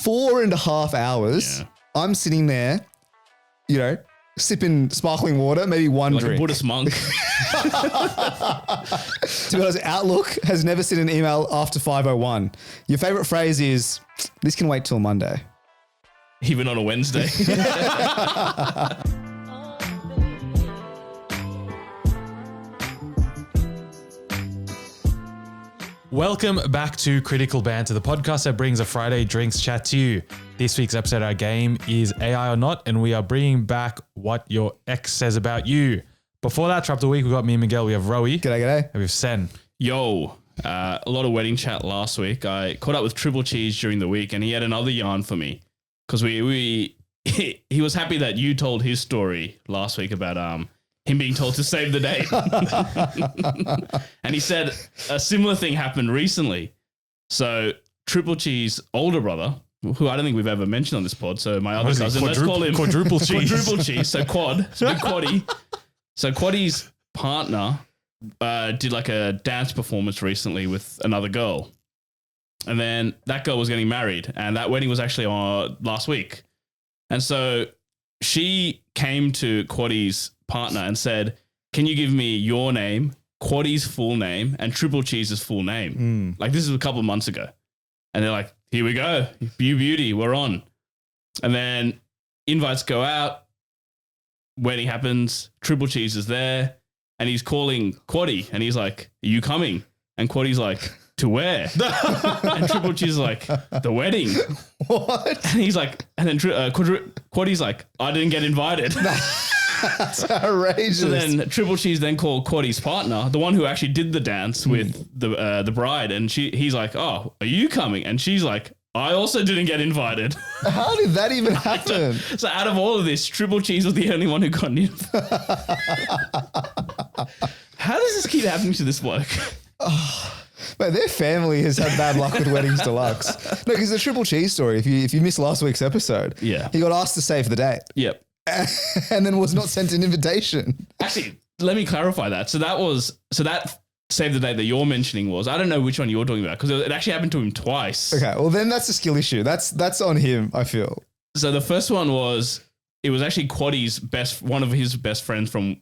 4.5 hours. Yeah. I'm sitting there, you know, sipping sparkling water, maybe one like drink. Like a Buddhist monk. To be honest, Outlook has never sent an email after 5:01. Your favorite phrase is, this can wait till Monday. Even on a Wednesday. Welcome back to Critical Banter, the podcast that brings a Friday drinks chat to you. This week's episode, our game is AI or Not, and we are bringing back what your ex says about you. Before that, Trap the Week, we've got me and Miguel. We have Roey. G'day. And we have Sen. Yo, a lot of wedding chat last week. I caught up with Triple Cheese during the week, and he had another yarn for me because he was happy that you told his story last week about him being told to save the date. And he said a similar thing happened recently. So Triple Cheese older brother, who I don't think we've ever mentioned on this pod, so my other cousin, let's call him Quadruple Cheese. Quadruple Cheese, so Quad, so big Quaddy. So Quaddy's partner did like a dance performance recently with another girl. And then that girl was getting married, and that wedding was actually on last week. And so she came to Quaddy's partner and said, can you give me your name, Quaddy's full name, and Triple Cheese's full name? Like, this is a couple of months ago. And they're like, here we go. Beauty, we're on. And then invites go out. Wedding happens. Triple Cheese is there. And he's calling Quaddy. And he's like, are you coming? And Quaddy's like, to where? And Triple Cheese is like, the wedding. What? And he's like, and then Quaddy's like, I didn't get invited. That's outrageous. So then Triple Cheese then called Quaddy's partner, the one who actually did the dance with the bride, and he's like, oh, are you coming? And she's like, I also didn't get invited. How did that even happen? So out of all of this, Triple Cheese was the only one who got an invite. How does this keep happening to this bloke? But their family has had bad luck with Weddings Deluxe. No, because the Triple Cheese story, if you missed last week's episode, he got asked to save the date. Yep. And then was not sent an invitation. Actually, let me clarify that. So that save the date that you're mentioning was, I don't know which one you're talking about, because it actually happened to him twice. Okay, well then that's a skill issue. That's on him, I feel. So the first one was, it was actually Quaddy's one of his best friends from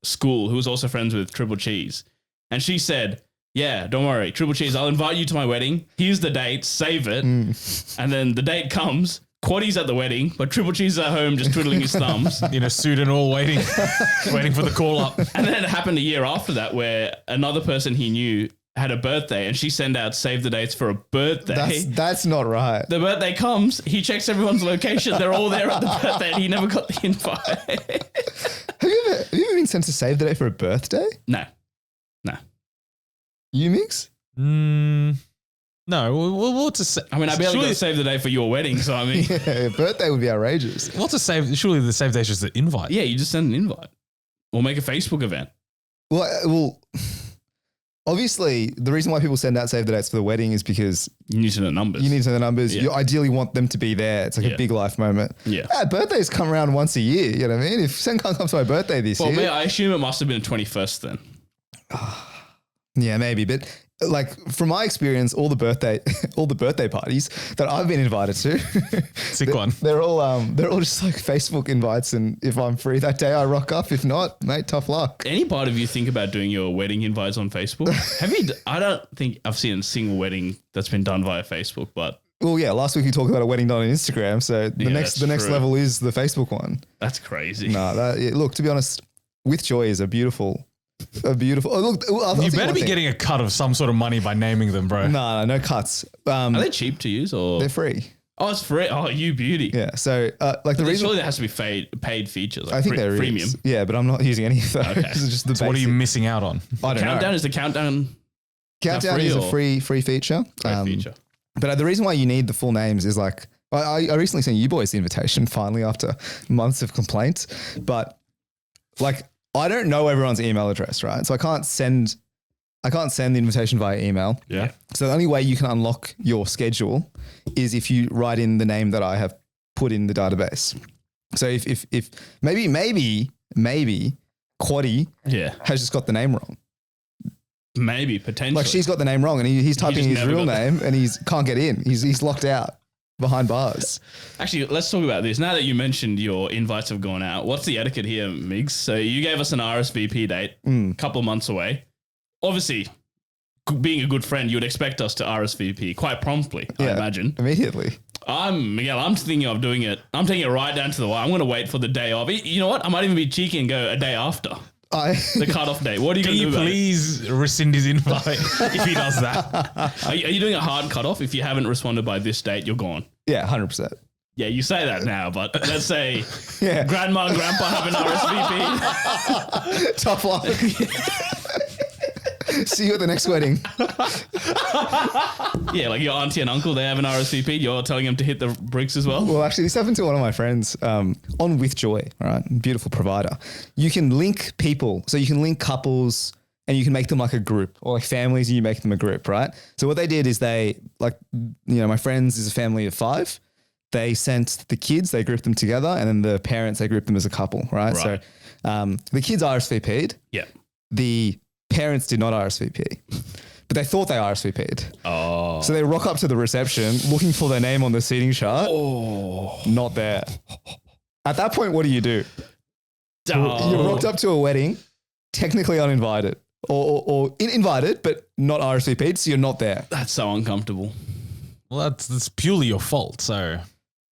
school, who was also friends with Triple Cheese. And she said, yeah, don't worry, Triple Cheese, I'll invite you to my wedding. Here's the date, save it. And then the date comes, Quaddy's at the wedding, but Triple Cheese is at home just twiddling his thumbs. In a suit and all, waiting for the call up. And then it happened a year after that where another person he knew had a birthday, and she sent out save the dates for a birthday. That's not right. The birthday comes, he checks everyone's location, they're all there at the birthday, and he never got the invite. Have you ever been sent to save the date for a birthday? No. You, Migs? No, what's a save? I mean, I barely got to save the day for your wedding, so I mean. Yeah, birthday would be outrageous. What's a save? Surely the save day is just an invite. Yeah, you just send an invite. Or make a Facebook event. Well, obviously, the reason why people send out save the dates for the wedding is because you need to know the numbers. Yeah. You ideally want them to be there. It's like a big life moment. Yeah. Birthdays come around once a year. You know what I mean? If Sen can't come to my birthday this year. Well, I assume it must have been the 21st then. Yeah, maybe. But like from my experience, all the birthday parties that I've been invited to, sick one. They're all just like Facebook invites, and if I'm free that day, I rock up. If not, mate, tough luck. Any part of you think about doing your wedding invites on Facebook? Have you? I don't think I've seen a single wedding that's been done via Facebook, but. Well, yeah, last week we talked about a wedding done on Instagram, so the next level is the Facebook one. That's crazy. Look, to be honest, With Joy is a beautiful. Oh, look, you better be getting a cut of some sort of money by naming them, bro. No cuts. Are they cheap to use or they're free? Oh, it's free. Oh, you beauty. Yeah. So like the reason surely there has to be paid features. Like I think there premium. is. Yeah, but I'm not using any of those. Okay. This is just the so what are you missing out on? I don't countdown know. Is the countdown. Countdown is a free feature. But the reason why you need the full names is like I recently sent you boys the invitation finally after months of complaints, but like. I don't know everyone's email address, right? So I can't send the invitation via email. Yeah. So the only way you can unlock your schedule is if you write in the name that I have put in the database. So if maybe Quaddy has just got the name wrong. Maybe, potentially. Like she's got the name wrong and he's typing his real name and he can't get in. He's locked out. behind bars. Actually, let's talk about this. Now that you mentioned your invites have gone out, what's the etiquette here, Migs? So you gave us an RSVP date a couple of months away. Obviously, being a good friend, you would expect us to RSVP quite promptly, I imagine. Immediately. Miguel, I'm thinking of doing it. I'm taking it right down to the wire. I'm going to wait for the day of. You know what? I might even be cheeky and go a day after the cutoff date. What are you going to do? Can you please rescind his invite if he does that? Are you doing a hard cutoff? If you haven't responded by this date, you're gone. Yeah, 100%. Yeah, you say that now, but let's say grandma and grandpa have an RSVP. Tough luck. See you at the next wedding. Yeah, like your auntie and uncle, they have an RSVP. You're telling them to hit the bricks as well? Well, actually, this happened to one of my friends on With Joy, right? Beautiful provider. You can link people. So you can link couples and you can make them like a group, or like families and you make them a group, right? So what they did is my friends is a family of 5. They sent the kids, they grouped them together, and then the parents, they grouped them as a couple, right? So the kids RSVP'd. Yeah. The parents did not RSVP, but they thought they RSVP'd. Oh. So they rock up to the reception looking for their name on the seating chart. Oh. Not there. At that point, what do? You rocked up to a wedding, technically uninvited, or invited, but not RSVP'd, so you're not there. That's so uncomfortable. Well, that's purely your fault. So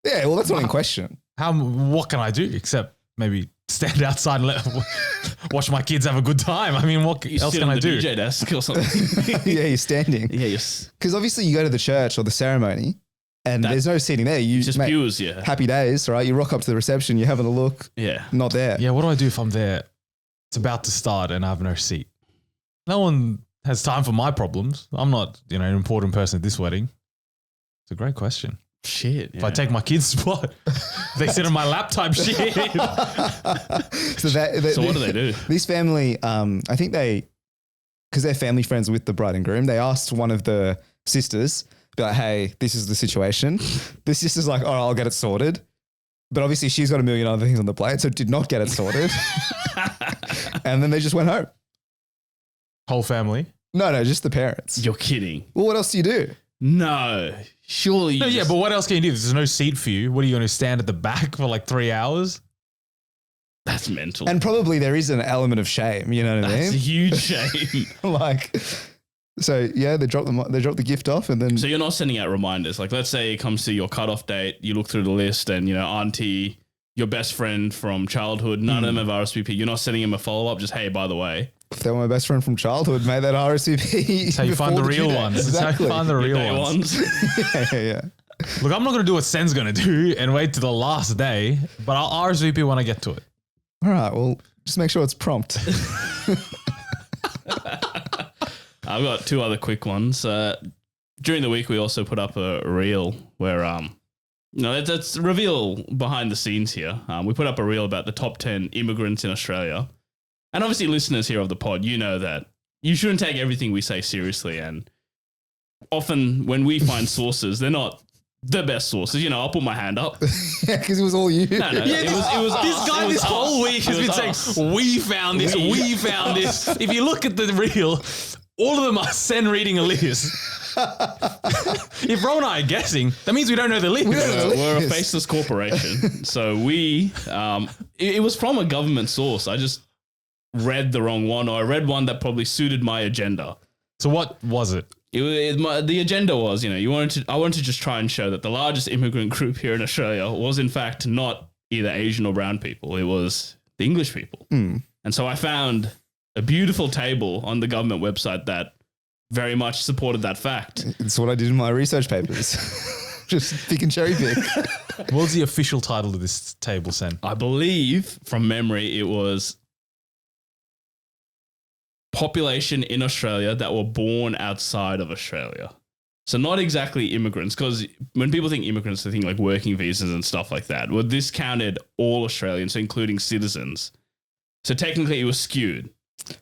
yeah, well, that's not in question. What can I do except maybe stand outside and watch my kids have a good time? I mean, what else can I do? DJ desk or something. Yeah, you're standing. Yeah, yes. Because obviously you go to the church or the ceremony and there's no seating there. You just pews, yeah. Happy days, right? You rock up to the reception, you're having a look. Yeah. Not there. Yeah, what do I do if I'm there? It's about to start and I have no seat. No one has time for my problems. I'm not, an important person at this wedding. It's a great question. Shit. If I take my kid's spot, they sit on my lap type shit. So what do they do? This family, I think because they're family friends with the bride and groom, they asked one of the sisters, be like, hey, this is the situation. The sister's like, all right, I'll get it sorted. But obviously she's got a million other things on the plate, so did not get it sorted. And then they just went home. Whole family? No, just the parents. You're kidding. Well, what else do you do? No, surely. No, but what else can you do? There's no seat for you. What are you going to stand at the back for like 3 hours? That's mental. And probably there is an element of shame. You know what I mean? That's a huge shame. So yeah, they drop the gift off, and then. So you're not sending out reminders. Like, let's say it comes to your cutoff date, you look through the list, and auntie, your best friend from childhood, none of them have RSVP. You're not sending them a follow up. Just hey, by the way. If they were my best friend from childhood, made that RSVP. That's how you find the real ones. Exactly. That's how you find the real ones. Yeah. Look, I'm not going to do what Sen's going to do and wait to the last day, but I'll RSVP when I get to it. All right. Well, just make sure it's prompt. I've got 2 other quick ones. During the week, we also put up a reel where, it's reveal behind the scenes here. We put up a reel about the top 10 immigrants in Australia. And obviously listeners here of the pod, you know that you shouldn't take everything we say seriously. And often when we find sources, they're not the best sources. I'll put my hand up. Yeah, because it was all you. No, it was this guy this whole week has been saying, we found this, we found this. If you look at the reel, all of them are Sen reading a list. If Ro and I are guessing, that means we don't know the list. We're a faceless corporation. So it was from a government source. I just read the wrong one, or I read one that probably suited my agenda. So what was it? The agenda was, I wanted to just try and show that the largest immigrant group here in Australia was in fact not either Asian or brown people. It was the English people. And so I found a beautiful table on the government website that very much supported that fact. It's what I did in my research papers. Just pick and cherry pick. What was the official title of this table, Sen? I believe, from memory, it was population in Australia that were born outside of Australia. So not exactly immigrants, because when people think immigrants, they think like working visas and stuff like that. Well, this counted all Australians, so including citizens. So technically it was skewed.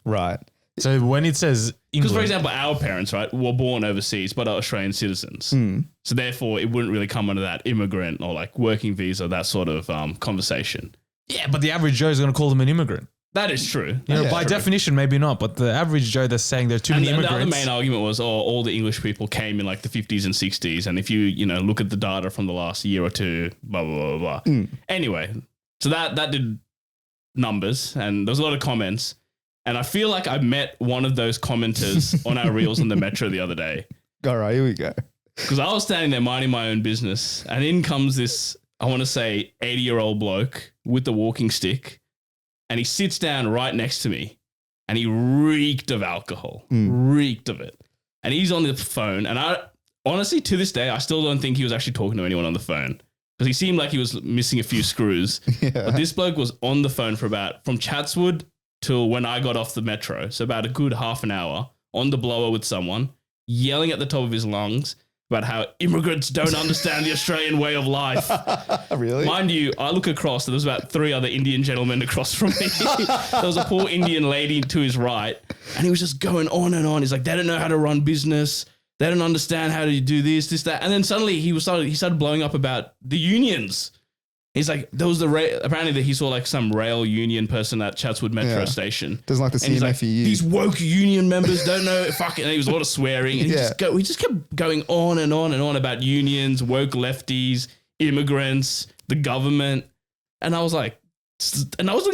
Right. So when it says Because, for example, our parents, right, were born overseas but are Australian citizens. So therefore it wouldn't really come under that immigrant or like working visa, that sort of conversation. Yeah, but the average Joe is going to call them an immigrant. That is true. You know, by definition, maybe not, but the average Joe that's saying there are too many immigrants. And the other main argument was, all the English people came in like the 50s and 60s. And if you look at the data from the last year or two, blah, blah, blah, blah. Anyway, so that did numbers and there was a lot of comments. And I feel like I met one of those commenters on our reels on the metro the other day. All right, here we go. Because I was standing there minding my own business and in comes this, I want to say 80-year-old bloke with the walking stick. And he sits down right next to me and he reeked of alcohol, reeked of it. And he's on the phone. And I honestly, to this day, I still don't think he was actually talking to anyone on the phone because he seemed like he was missing a few screws. But this bloke was on the phone for from Chatswood till when I got off the metro. So about a good half an hour on the blower with someone yelling at the top of his lungs about how immigrants don't understand the Australian way of life. Really? Mind you, I look across, there was about 3 other Indian gentlemen across from me. There was a poor Indian lady to his right, and he was just going on and on. He's like, they don't know how to run business. They don't understand how to do this, that. And then suddenly he started blowing up about the unions. He's like, there was apparently that he saw like some rail union person at Chatswood Metro station. Doesn't like the CMFEU. Like, these woke union members don't know fucking. And he was a lot of swearing. And he just kept going on and on and on about unions, woke lefties, immigrants, the government. And I was like, and I was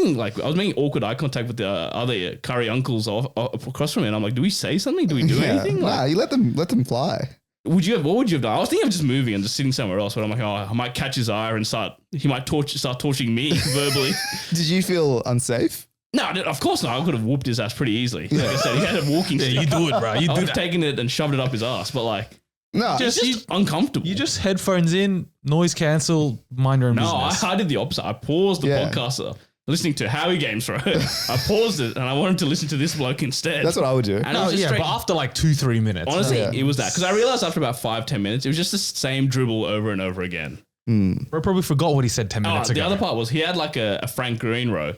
making awkward eye contact with the other curry uncles across from me. And I'm like, do we say something? Do we do anything? Nah, you let them fly. What would you have done? I was thinking of just moving and just sitting somewhere else, but I'm like, I might catch his eye and he might start torching me verbally. Did you feel unsafe? No, of course not. I could have whooped his ass pretty easily. Like I said, he had a walking stick. You do it, bro. I would have taken it and shoved it up his ass, but like, no, it's just uncomfortable. You just headphones in, noise cancel, mind your own business. No, I did the opposite. I paused the podcast. Listening to Howie Games, right? I paused it and I wanted to listen to this bloke instead. That's what I would do. And but after like 2-3 minutes. Honestly, it was that. Because I realized after about 5-10 minutes, it was just the same dribble over and over again. Bro probably forgot what he said 10 minutes ago. The other part was he had like a Frank Green row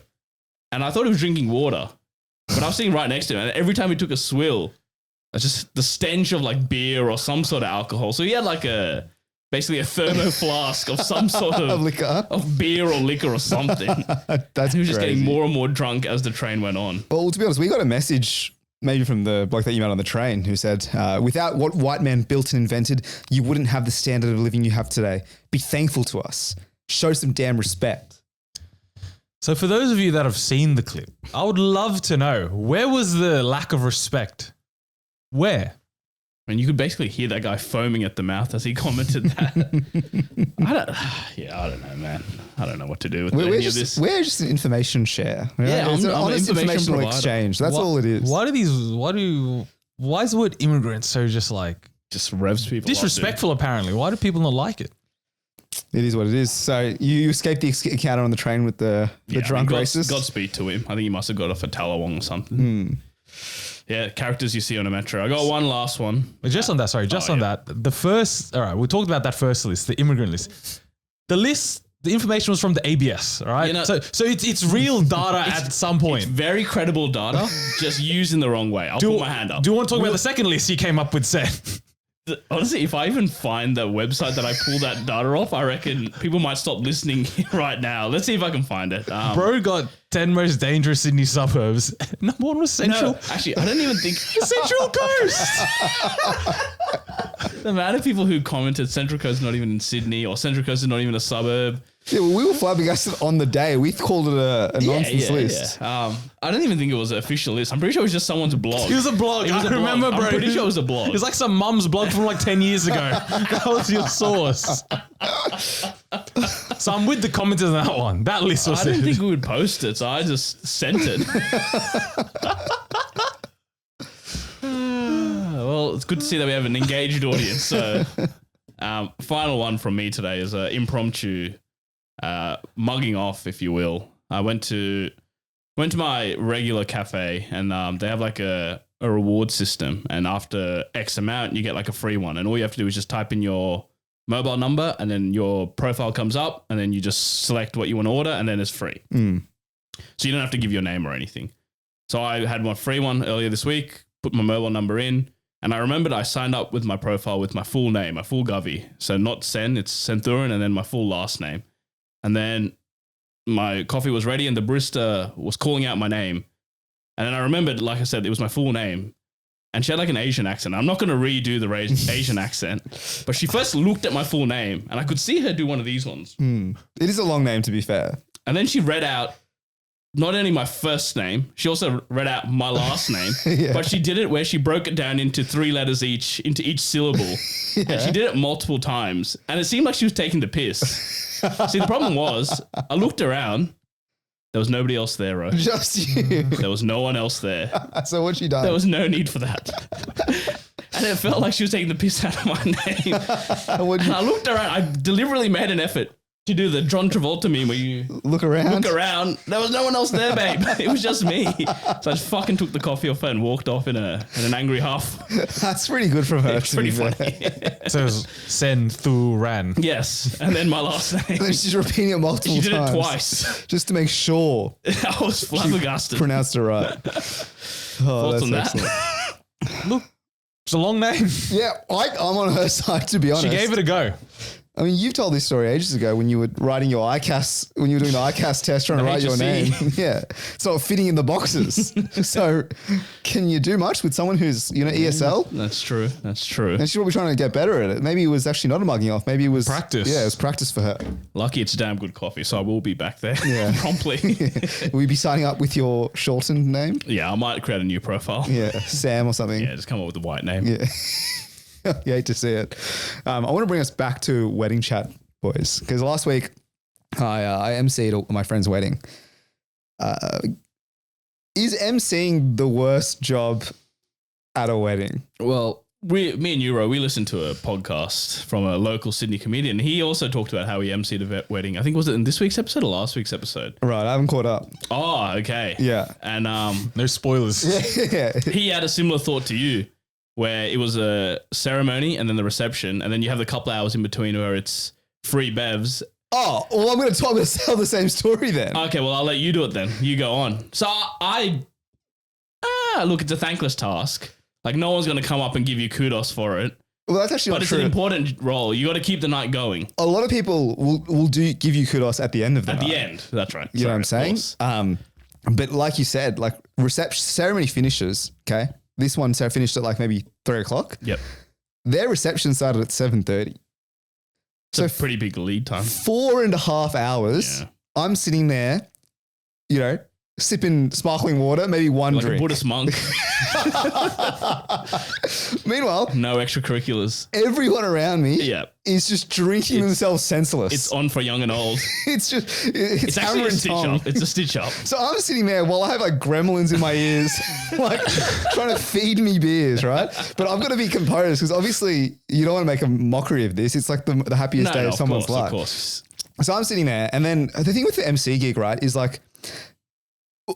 and I thought he was drinking water, but I was sitting right next to him and every time he took a swill, it's just the stench of like beer or some sort of alcohol. So he had like basically a thermo flask of some sort of liquor, of beer or liquor or something. That's he was just crazy. getting more and more drunk as the train went on. Well, to be honest, we got a message maybe from the bloke that you met on the train who said, without what white men built and invented, you wouldn't have the standard of living you have today. Be thankful to us. Show some damn respect. So for those of you that have seen the clip, I would love to know, where was the lack of respect? Where? I mean, you could basically hear that guy foaming at the mouth as he commented that. I don't know, man. I don't know what to do with any of this. We're just an information share. Yeah, it's an honest informational provider. exchange. That's all it is. Why is the word immigrant so just revs people disrespectful apparently? Why do people not like it? It is what it is. So you escaped the encounter on the train with the drunk racist? Godspeed to him. I think he must have got off a Tallawong or something. Yeah, characters you see on a metro. I got one last one. Just on that, the first, all right, we talked about that first list, the immigrant list. The list, the information was from the ABS, all right? So it's real data at some point. It's very credible data, just used in the wrong way. I'll put my hand up. Do you want to talk about the second list he came up with, Sen? Honestly, if I even find the website that I pulled that data off, I reckon people might stop listening right now. Let's see if I can find it. Bro got 10 most dangerous Sydney suburbs. Number 1 was Central. No, actually, I don't even think... Central Coast! The amount of people who commented Central Coast is not even in Sydney or Central Coast is not even a suburb. Yeah, well, we were flabbergasted on the day. We called it a nonsense list. Yeah. I don't even think it was an official list. I'm pretty sure it was just someone's blog. It was a blog. I remember, bro. I'm pretty sure it was a blog. It was like some mum's blog from like 10 years ago. That was your source. So I'm with the commenters on that one. That list was... I didn't think we would post it, so I just sent it. Well, it's good to see that we have an engaged audience. So, final one from me today is an impromptu mugging off, if you will. I went to my regular cafe, and they have like a reward system, and after X amount, you get like a free one, and all you have to do is just type in your mobile number, and then your profile comes up, and then you just select what you want to order, and then it's free. So you don't have to give your name or anything. So I had my free one earlier this week, put my mobile number in, and I remembered I signed up with my profile with my full name, my full Govey. So not Sen, it's Senthurin, and then my full last name. And then my coffee was ready and the barista was calling out my name. And then I remembered, like I said, it was my full name. And she had like an Asian accent. I'm not going to redo the Asian accent, but she first looked at my full name and I could see her do one of these ones. It is a long name, to be fair. And then she read out not only my first name, she also read out my last name, but she did it where she broke it down into 3 letters each, into each syllable. And she did it multiple times. And it seemed like she was taking the piss. See, the problem was I looked around. There was nobody else there, Ro. Just you. There was no one else there. So what'd she done? There was no need for that. And it felt like she was taking the piss out of my name. And I looked around. I deliberately made an effort to do the John Travolta meme where you look around. There was no one else there, babe. It was just me. So I just fucking took the coffee off her and walked off in an angry huff. That's pretty good from her. It's pretty funny. So it was Sen Thu Ran. Yes. And then my last name. And then she's repeating it multiple times. She did it twice. Just to make sure. I was flabbergasted. Pronounced it right. Thoughts on that? Look, it's a long name. Yeah, I'm on her side, to be honest. She gave it a go. I mean, you've told this story ages ago when you were writing your ICAS, when you were doing the ICAS test trying to write your name. Yeah. It's not fitting in the boxes. So can you do much with someone who's, ESL? That's true. That's true. And she's probably trying to get better at it. Maybe it was actually not a mugging off. Maybe it was practice. Yeah, it was practice for her. Lucky it's damn good coffee, so I will be back there promptly. Will you be signing up with your shortened name? Yeah, I might create a new profile. Yeah, Sam or something. Yeah, just come up with a white name. Yeah. You hate to see it. I want to bring us back to wedding chat, boys, because last week I emceed my friend's wedding. Is emceeing the worst job at a wedding? Well, me and Ro, we listened to a podcast from a local Sydney comedian. He also talked about how he emceed a wedding. I think, was it in this week's episode or last week's episode? Right, I haven't caught up. Oh, okay. Yeah. And no spoilers. Yeah. He had a similar thought to you, where it was a ceremony and then the reception, and then you have the couple hours in between where it's free bevs. Oh, well, I'm going to tell the same story then. Okay, well, I'll let you do it then. You go on. So look, it's a thankless task. Like, no one's going to come up and give you kudos for it. Well, that's actually not true. But it's an important role. You got to keep the night going. A lot of people will give you kudos at the end of the night. At the end, that's right. You know what I'm saying? But like you said, like reception ceremony finishes, okay? This one finished at like maybe 3 o'clock. Yep. Their reception started at 7:30. So pretty big lead time. 4.5 hours. Yeah. I'm sitting there, sipping sparkling water, maybe one drink. Like a Buddhist monk. Meanwhile, no extracurriculars. Everyone around me is just drinking themselves senseless. It's on for young and old. It's actually a stitch up. It's a stitch up. So I'm sitting there while I have like gremlins in my ears, like trying to feed me beers, right? But I've got to be composed because obviously you don't want to make a mockery of this. It's like the happiest day of someone's life. Of course. So I'm sitting there, and then the thing with the MC gig, right, is like,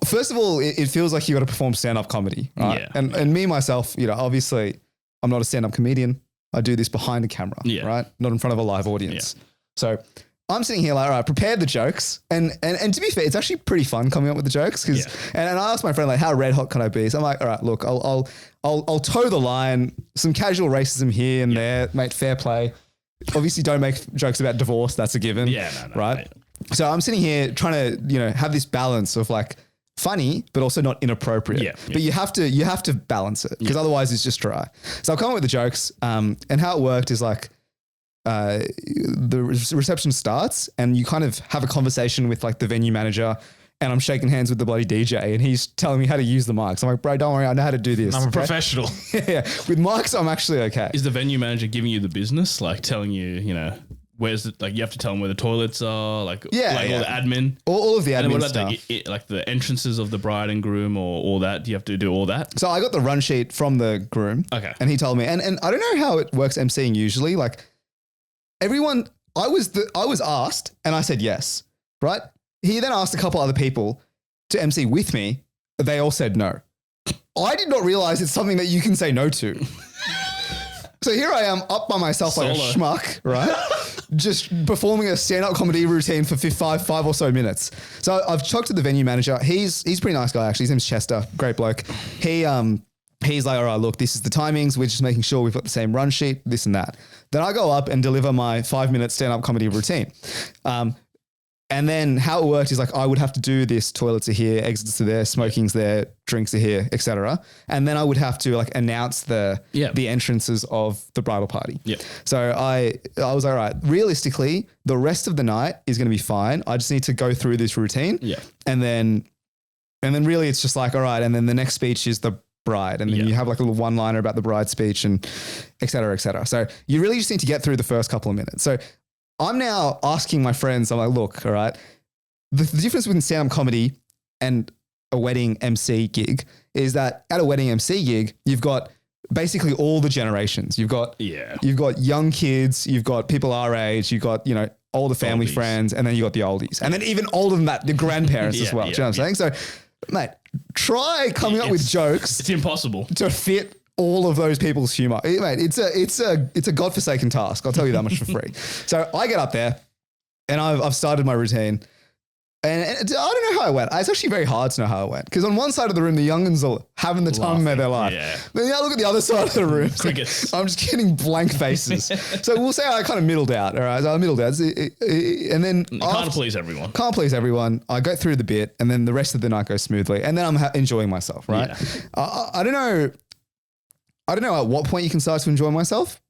first of all, it feels like you got to perform stand-up comedy, right? Yeah. And me, myself, obviously I'm not a stand-up comedian. I do this behind the camera, right? Not in front of a live audience. Yeah. So I'm sitting here like, all right, prepared the jokes. And to be fair, it's actually pretty fun coming up with the jokes. And I asked my friend, like, how red hot can I be? So I'm like, all right, look, I'll toe the line, some casual racism here and there, mate, fair play. Obviously don't make jokes about divorce. That's a given. Yeah, no, right? Mate. So I'm sitting here trying to, have this balance of like, funny, but also not inappropriate. Yeah. But you have to balance it because otherwise it's just dry. So I'll come up with the jokes. And how it worked is like the reception starts and you kind of have a conversation with like the venue manager and I'm shaking hands with the bloody DJ and he's telling me how to use the mics. I'm like, bro, don't worry, I know how to do this. I'm a professional. Yeah. With mics, I'm actually okay. Is the venue manager giving you the business? Like telling you, where's the, like you have to tell them where the toilets are, like all the admin, all of the admin and what about stuff, like the entrances of the bride and groom or all that? Do you have to do all that? So I got the run sheet from the groom, and he told me, and I don't know how it works emceeing usually. Like everyone, I was asked, and I said yes, right? He then asked a couple other people to MC with me. They all said no. I did not realize it's something that you can say no to. So here I am up by myself like a schmuck, right? Just performing a stand-up comedy routine for five or so minutes. So I've talked to the venue manager. He's a pretty nice guy actually. His name's Chester, great bloke. He's like, all right, look, this is the timings. We're just making sure we've got the same run sheet, this and that. Then I go up and deliver my 5-minute stand-up comedy routine. And then how it worked is like I would have to do this, toilets are here, exits are there, smoking's there, drinks are here, etc. And then I would have to like announce the entrances of the bridal party. Yeah. So I was like, all right, realistically, the rest of the night is going to be fine. I just need to go through this routine. Yeah. And then really it's just like, all right. And then the next speech is the bride. And then you have like a little one-liner about the bride speech and et cetera, et cetera. So you really just need to get through the first couple of minutes. So I'm now asking my friends, I'm like, look, all right, the difference between stand-up comedy and a wedding MC gig is that at a wedding MC gig, you've got basically all the generations. You've got young kids, you've got people our age, you've got, older family friends, and then you got the oldies. And then even older than that, the grandparents as well. Do you know what I'm saying? So, mate, try coming up with jokes. It's impossible to fit all of those people's humor. Mate, it's a godforsaken task. I'll tell you that much for free. So I get up there and I've started my routine. And I don't know how it went. It's actually very hard to know how it went. Because on one side of the room, the youngins are having the time of their life. Yeah. Then I look at the other side of the room. Crickets. I'm just getting blank faces. So we'll say I kind of middled out. All right. So I middled out. And then can't please everyone. Can't please everyone. I go through the bit and then the rest of the night goes smoothly. And then I'm enjoying myself. Right. Yeah. I don't know at what point you can start to enjoy myself.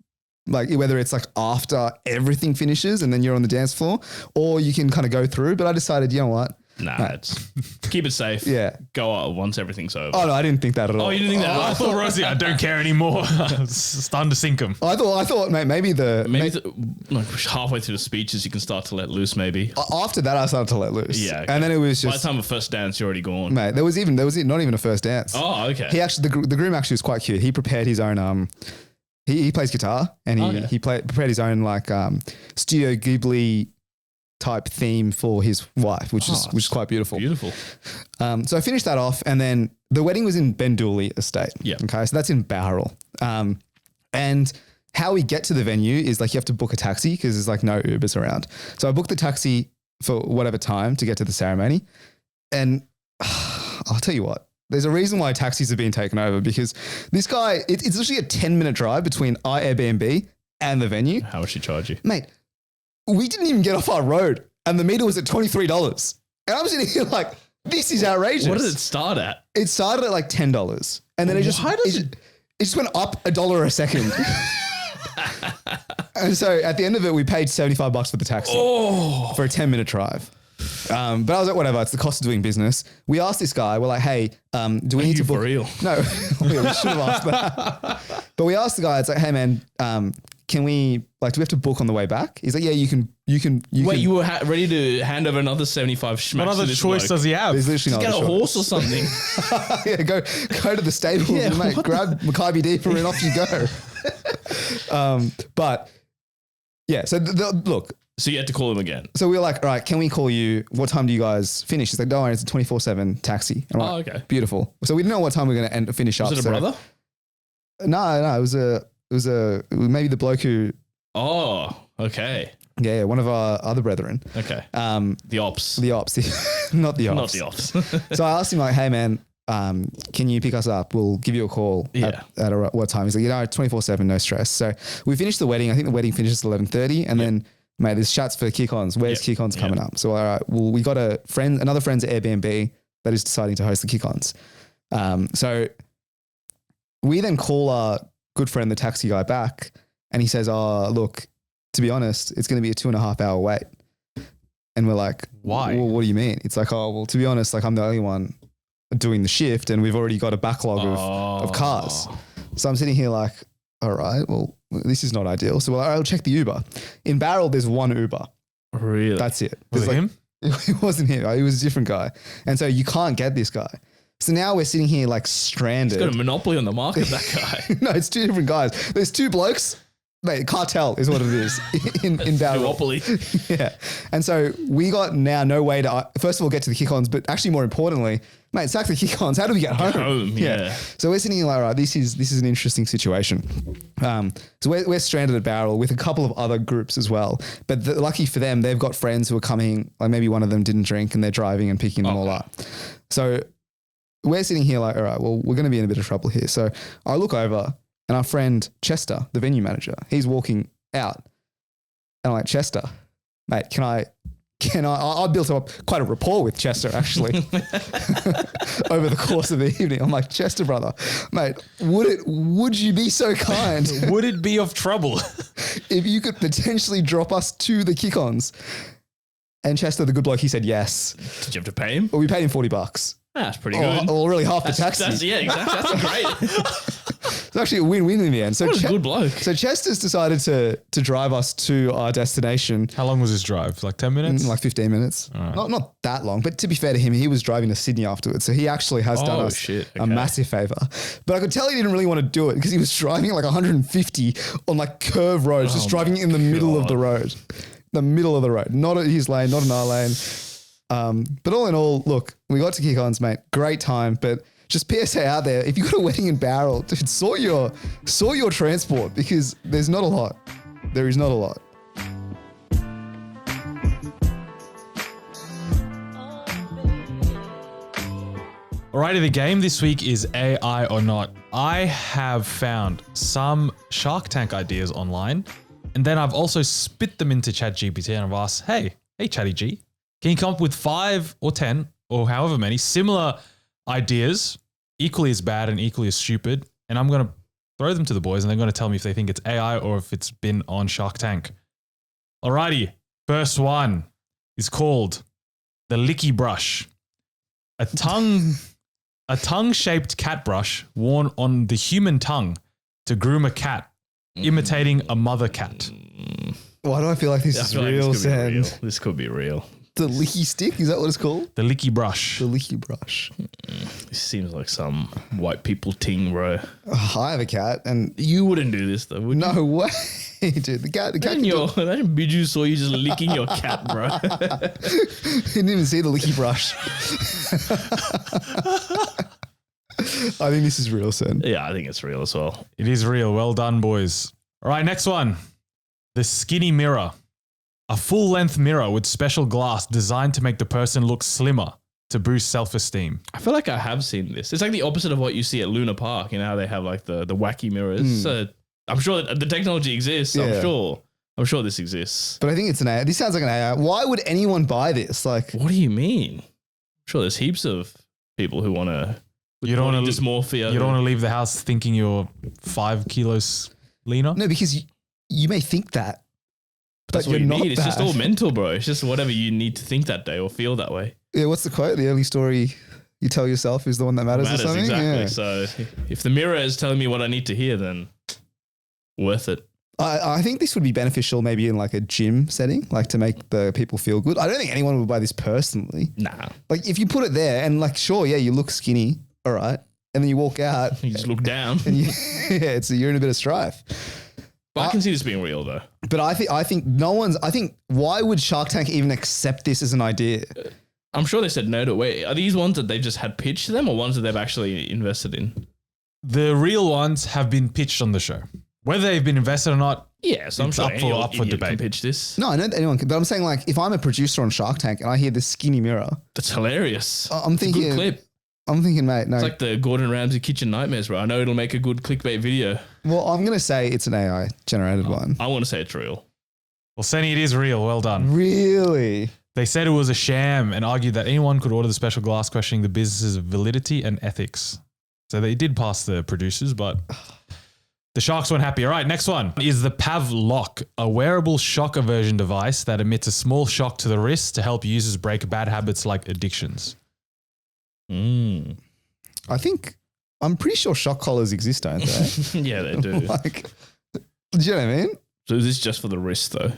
Like whether it's like after everything finishes and then you're on the dance floor, or you can kind of go through. But I decided, you know what? It's keep it safe. Yeah. Go out once everything's over. Oh no, I didn't think that at all. Oh, you didn't think that? I thought, Rosie, I don't care anymore. It's starting to sink them. I thought, mate, maybe like halfway through the speeches, you can start to let loose. Maybe after that, I started to let loose. Yeah, okay. And then it was just by the time of first dance, you're already gone. Mate, there was not even a first dance. Oh, okay. He actually, the groom actually was quite cute. He prepared his own He plays guitar and he prepared his own like Studio Ghibli type theme for his wife, which is quite beautiful. Beautiful. So I finished that off, and then the wedding was in Bendooley Estate. Yeah. Okay, so that's in BOWRAL. And how we get to the venue is like you have to book a taxi because there's like no Ubers around. So I booked the taxi for whatever time to get to the ceremony, and I'll tell you what. There's a reason why taxis are being taken over, because this guy, it's literally a 10-minute drive between our Airbnb and the venue. How much she charge you? Mate, we didn't even get off our road and the meter was at $23. And I'm sitting here like, this is outrageous. What did it start at? It started at like $10. And then it just went up $1 a second. And so at the end of it, we paid $75 for the taxi for a 10-minute drive. But I was like, whatever, it's the cost of doing business. We asked this guy, we're like, hey, do we need to book? For real? No, we should have asked that. But we asked the guy, it's like, hey man, can we, like, do we have to book on the way back? He's like, yeah, you can. Wait, you were ready to hand over another 75 schmacks. What other choice does he have? There's literally Just get a horse or something. Yeah, go to the stables and mate, grab Maccabi Deeper and off you go. But yeah, so look. So you had to call him again. So we were like, all right, can we call you? What time do you guys finish? He's like, don't worry, it's a 24/7 taxi. I'm like, okay. Beautiful. So we didn't know what time we were going to finish up. Was it a brother? No, it was maybe the bloke who. Oh, okay. Yeah, one of our other brethren. Okay. The ops. Not the ops. Not the ops. So I asked him like, hey man, can you pick us up? We'll give you a call at what time? He's like, 24/7, no stress. So we finished the wedding. I think the wedding finishes at 11:30, and then. Mate, there's chats for kick-ons. Where's kick-ons coming up? So, all right, well, we got another friend's Airbnb that is deciding to host the kick-ons. So we then call our good friend, the taxi guy, back, and he says, oh, look, to be honest, it's going to be a 2.5 hour wait. And we're like, why? Well, what do you mean? It's like, oh, well, to be honest, like I'm the only one doing the shift and we've already got a backlog of cars. So I'm sitting here like, all right, well, this is not ideal. So I'll check the Uber. In BOWRAL, there's one Uber. Really? That's it. Was it him? It wasn't him. It was a different guy. And so you can't get this guy. So now we're sitting here like stranded. He's got a monopoly on the market, that guy. No, it's two different guys. There's two blokes. Mate, cartel is what it is in BOWRAL. Monopoly. Yeah. And so we got now no way to, first of all, get to the kick-ons, but actually more importantly, mate, sack the kick-ons. How do we get home? Yeah. So we're sitting here like, right, this is an interesting situation. So we're stranded at BOWRAL with a couple of other groups as well. But lucky for them, they've got friends who are coming, like maybe one of them didn't drink and they're driving and picking them all up. So we're sitting here like, all right, well, we're going to be in a bit of trouble here. So I look over and our friend Chester, the venue manager, he's walking out. And I'm like, Chester, mate, can I I built up quite a rapport with Chester actually over the course of the evening. I'm like, Chester, brother, mate, would you be so kind? Would it be of trouble if you could potentially drop us to the kick-ons? And Chester, the good bloke, he said yes. Did you have to pay him? Well, we paid him $40. That's pretty good. Or really half the taxi. Yeah, exactly. That's great. It's actually a win-win in the end. So What a good bloke. So Chester's decided to drive us to our destination. How long was this drive? Like 10 minutes? Like 15 minutes. Right. Not that long, but to be fair to him, he was driving to Sydney afterwards. So he actually has done us a massive favor. But I could tell he didn't really want to do it because he was driving at like 150 on like curved roads, just driving in the middle of the road. The middle of the road. Not at his lane, not in our lane. But all in all, look, we got to kick-ons, mate. Great time. But just PSA out there, if you got a wedding in BOWRAL, dude, sort your transport because there's not a lot. There is not a lot. Alrighty, the game this week is AI or not. I have found some Shark Tank ideas online, and then I've also spit them into ChatGPT and I've asked, hey Chatty G, can you come up with 5 or 10 or however many similar ideas, equally as bad and equally as stupid, and I'm going to throw them to the boys and they're going to tell me if they think it's AI or if it's been on Shark Tank. Alrighty, first one is called the Licky Brush. A tongue-shaped cat brush worn on the human tongue to groom a cat, imitating a mother cat. Why do I feel like this is real, Sam? This could be real. The licky stick? Is that what it's called? The Licky Brush. The licky brush. This seems like some white people ting, bro. Oh, I have a cat and... You wouldn't do this though, would you? No way, dude. The cat Imagine Biju saw you just licking your cat, bro. He didn't even see the licky brush. I think this is real, Sen. Yeah, I think it's real as well. It is real. Well done, boys. All right, next one. The Skinny Mirror. A full-length mirror with special glass designed to make the person look slimmer to boost self-esteem. I feel like I have seen this. It's like the opposite of what you see at Luna Park. You know how they have like the wacky mirrors. So I'm sure that the technology exists. Yeah. I'm sure this exists. But I think it's an AI. This sounds like an AI. Why would anyone buy this? Like, what do you mean? I'm sure there's heaps of people who want to. You don't want to dysmorphia. You don't want to leave the house thinking you're 5 kilos leaner. No, because you may think that. That's what you need. It's just all mental, bro. It's just whatever you need to think that day or feel that way. Yeah, what's the quote? The only story you tell yourself is the one that matters or something? Exactly. Yeah. So if the mirror is telling me what I need to hear, then worth it. I think this would be beneficial maybe in like a gym setting, like to make the people feel good. I don't think anyone would buy this personally. Nah. Like if you put it there and like, sure, yeah, you look skinny, all right. And then you walk out. You just look down. And you're in a bit of strife. But I can see this being real though. But I think why would Shark Tank even accept this as an idea? I'm sure they said no to it. Are these ones that they just had pitched to them or ones that they've actually invested in? The real ones have been pitched on the show. Whether they've been invested or not, yeah, so I'm sure up for debate. Can pitch this. No, I know that anyone can, but I'm saying like if I'm a producer on Shark Tank and I hear this skinny mirror, that's hilarious. I'm thinking, it's a good clip. I'm thinking, mate, no. It's like the Gordon Ramsay kitchen nightmares, bro. I know it'll make a good clickbait video. Well, I'm going to say it's an AI generated one. I want to say it's real. Well, Senny, it is real. Well done. Really? They said it was a sham and argued that anyone could order the special glass, questioning the business's validity and ethics. So they did pass the producers, but the Sharks weren't happy. All right, next one is the Pavlok, a wearable shock aversion device that emits a small shock to the wrist to help users break bad habits like addictions. I'm pretty sure shock collars exist, don't they? Yeah, they do. Like, do you know what I mean? So is this just for the wrist though?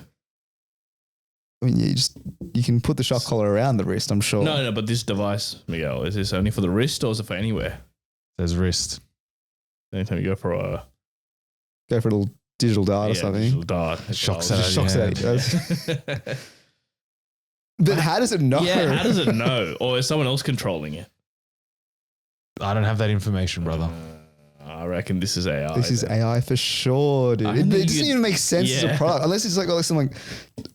I mean, you can put the shock collar around the wrist, I'm sure. No, but this device, Miguel, is this only for the wrist or is it for anywhere? It says wrist. Anytime you go for a little digital dart or something. Digital dart. Shocks out. But how does it know? Yeah, how does it know? Or is someone else controlling it? I don't have that information, brother. I reckon this is AI. This is AI for sure, dude. It doesn't even make sense as a product unless it's like some like